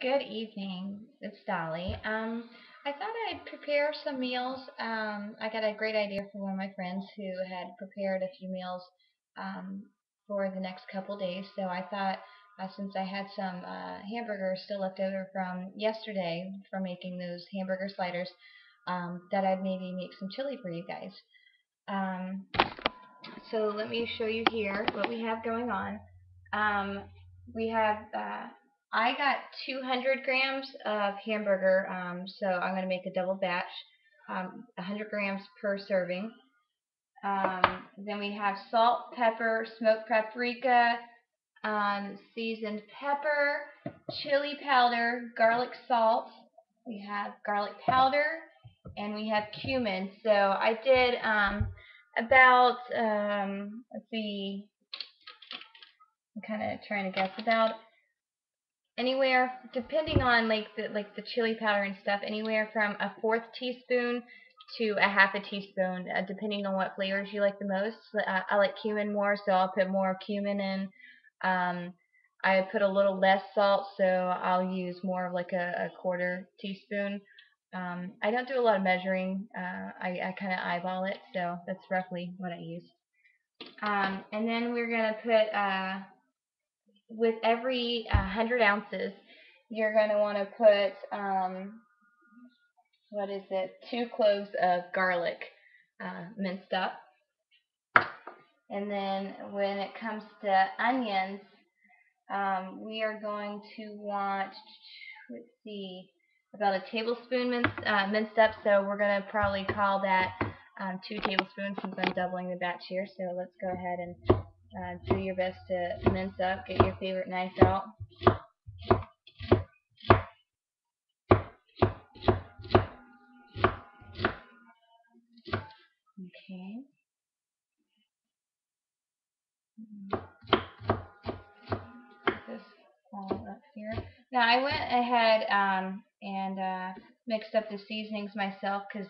Good evening. It's Dolly. I thought I'd prepare some meals. I got a great idea from one of my friends who had prepared a few meals um, for the next couple days. So I thought, since I had some hamburgers still left over from yesterday from making those hamburger sliders, that I'd maybe make some chili for you guys. Um, so let me show you here what we have going on. Um, we have, I got 200 grams of hamburger, so I'm going to make a double batch, 100 grams per serving. Then we have salt, pepper, smoked paprika, seasoned pepper, chili powder, garlic salt. We have garlic powder, and we have cumin. So I did about, let's see, I'm kind of trying to guess, about anywhere, depending on like the chili powder and stuff, anywhere from a fourth teaspoon to a half a teaspoon, depending on what flavors you like the most. I like cumin more, so I'll put more cumin in. Um, I put a little less salt, so I'll use more of like a quarter teaspoon. I don't do a lot of measuring. I kind of eyeball it, so that's roughly what I use. And then we're gonna put with every 100 ounces, you're going to want to put, what is it, 2 cloves of garlic minced up. And then when it comes to onions, we are going to want, let's see, about a tablespoon minced up. So we're going to probably call that 2 tablespoons since I'm doubling the batch here. So let's go ahead and do your best to mince up. Get your favorite knife out. Okay. This all up here. Now I went ahead and mixed up the seasonings myself because,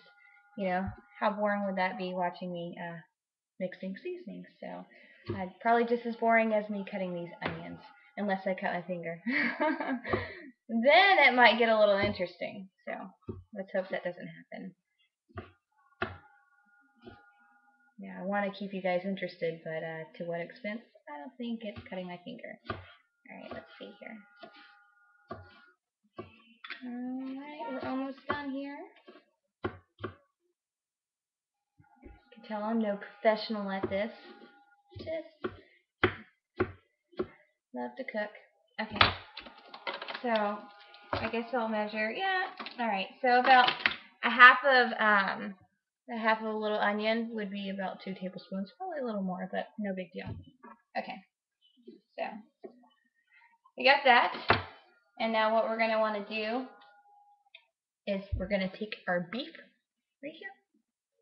how boring would that be watching me mixing seasonings? So probably just as boring as me cutting these onions, unless I cut my finger. Then it might get a little interesting. So let's hope that doesn't happen. Yeah, I want to keep you guys interested, but to what extent? I don't think it's cutting my finger. Alright, let's see here. Alright, we're almost done here. You can tell I'm no professional at this. Just love to cook. Okay, so I guess I'll measure. Yeah, alright, so about a half of a little onion would be about 2 tablespoons. Probably a little more, but no big deal. Okay, so we got that. And now what we're going to want to do is we're going to take our beef right here.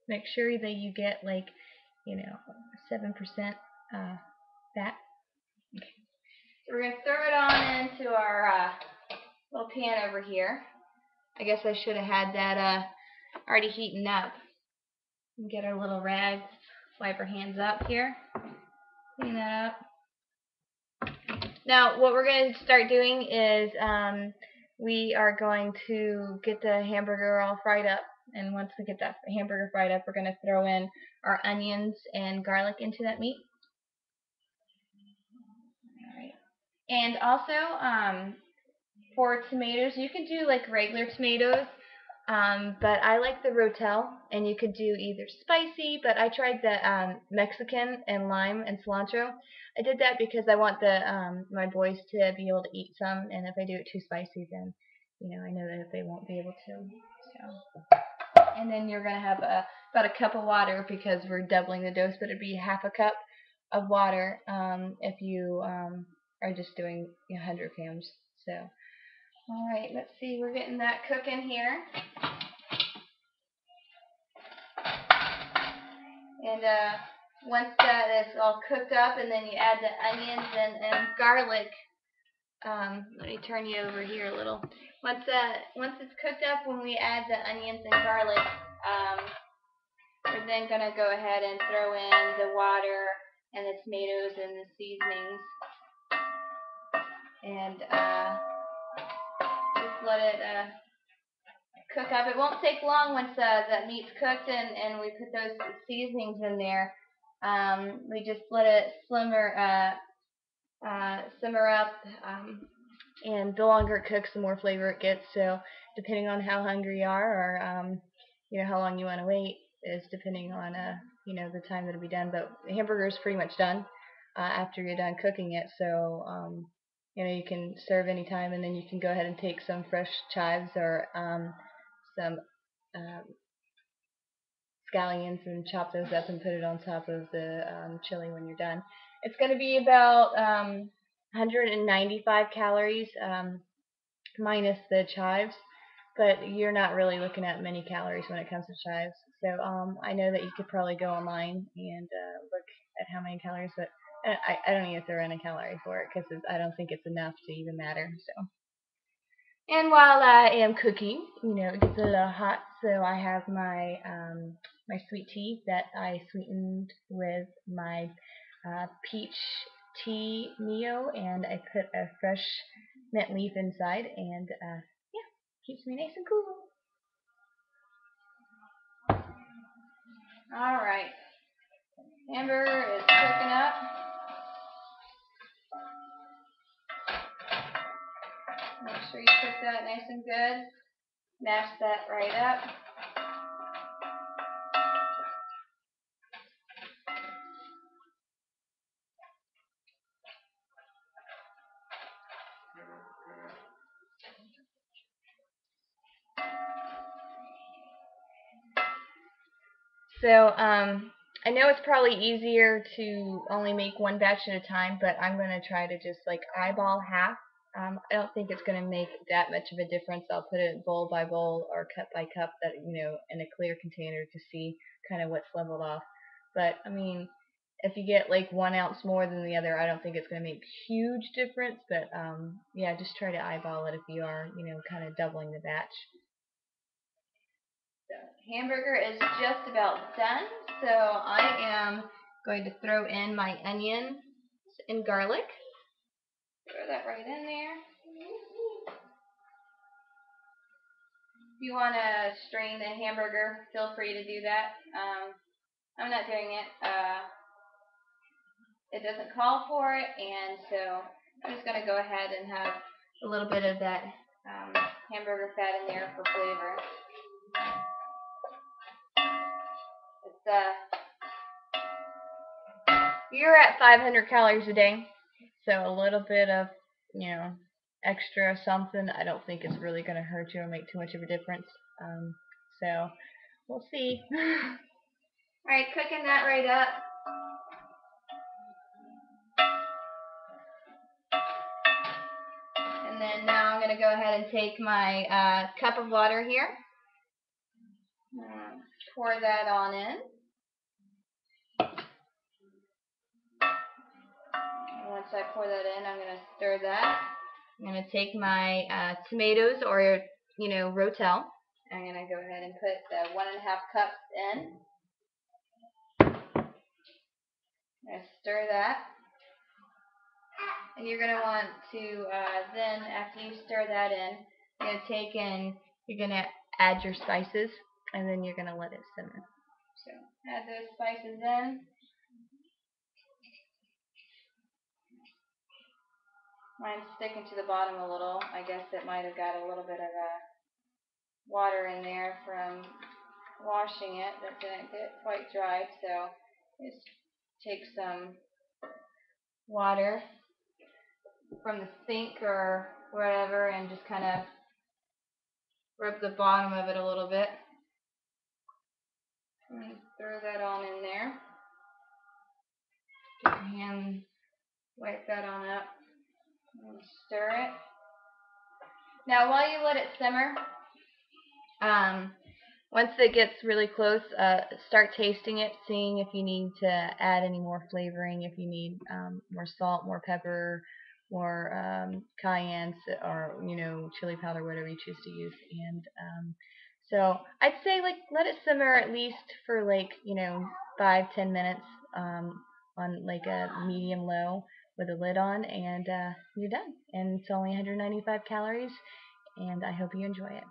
Make sure that you get 7% fat. Okay. So we're going to throw it on into our little pan over here. I guess I should have had that already heating up. Get our little rag, wipe our hands up here, clean that up. Now what we're going to start doing is we are going to get the hamburger all fried up. And once we get that hamburger fried up, we're going to throw in our onions and garlic into that meat. Alright. And also, for tomatoes, you can do like regular tomatoes, but I like the Rotel, and you could do either spicy, but I tried the Mexican and lime and cilantro. I did that because I want my boys to be able to eat some, and if I do it too spicy, then I know that they won't be able to. So. And then you're going to have about a cup of water because we're doubling the dose, but it'd be half a cup of water if you are just doing 100 grams. So, alright, let's see, we're getting that cooking here. And once that is all cooked up, and then you add the onions and garlic. Let me turn you over here a little. Once it's cooked up, when we add the onions and garlic, we're then going to go ahead and throw in the water and the tomatoes and the seasonings. And let it cook up. It won't take long once that meat's cooked and we put those seasonings in there. We just let it simmer up, and the longer it cooks, the more flavor it gets. So depending on how hungry you are, or how long you want to wait, is depending on the time that it'll be done. But the hamburger is pretty much done after you're done cooking it. So you can serve anytime, and then you can go ahead and take some fresh chives or some um, scallions and chop those up and put it on top of the chili when you're done. It's going to be about 195 calories minus the chives, but you're not really looking at many calories when it comes to chives. So I know that you could probably go online and look at how many calories, but I don't even throw in a calorie for it because I don't think it's enough to even matter. So. And while I am cooking, it gets a little hot, so I have my my sweet tea that I sweetened with my peach tea Neo, and I put a fresh mint leaf inside, and yeah, keeps me nice and cool. All right, hamburger is cooking up. Make sure you cook that nice and good. Mash that right up. So I know it's probably easier to only make one batch at a time, but I'm going to try to just like eyeball half. I don't think it's going to make that much of a difference. I'll put it bowl by bowl or cup by cup, that in a clear container to see kind of what's leveled off. But I mean, if you get like 1 ounce more than the other, I don't think it's going to make huge difference. But yeah, just try to eyeball it if you are kind of doubling the batch. So hamburger is just about done, so I am going to throw in my onions and garlic. Throw that right in there. If you want to strain the hamburger, feel free to do that. I'm not doing it. It doesn't call for it, and so I'm just going to go ahead and have a little bit of that hamburger fat in there for flavor. You're at 500 calories a day, so a little bit of, extra something, I don't think it's really going to hurt you or make too much of a difference. So we'll see. Alright, cooking that right up. And then now I'm going to go ahead and take my cup of water here. Pour that on in. And once I pour that in, I'm going to stir that. I'm going to take my tomatoes or, Rotel. I'm going to go ahead and put the 1.5 cups in. I'm going to stir that. And you're going to want to, then after you stir that in, you're going to take in, you're going to add your spices, and then you're going to let it simmer. So add those spices in. Mine's sticking to the bottom a little. I guess it might have got a little bit of water in there from washing it. That didn't get quite dry, so just take some water from the sink or wherever and just kind of rub the bottom of it a little bit. And throw that on in there. Get your hand, wipe that on up, and stir it. Now while you let it simmer, once it gets really close, start tasting it, seeing if you need to add any more flavoring, if you need more salt, more pepper, more cayenne, or chili powder, whatever you choose to use. And so I'd say let it simmer at least for 5-10 minutes on like a medium low with a lid on, and you're done. And it's only 195 calories. and I hope you enjoy it.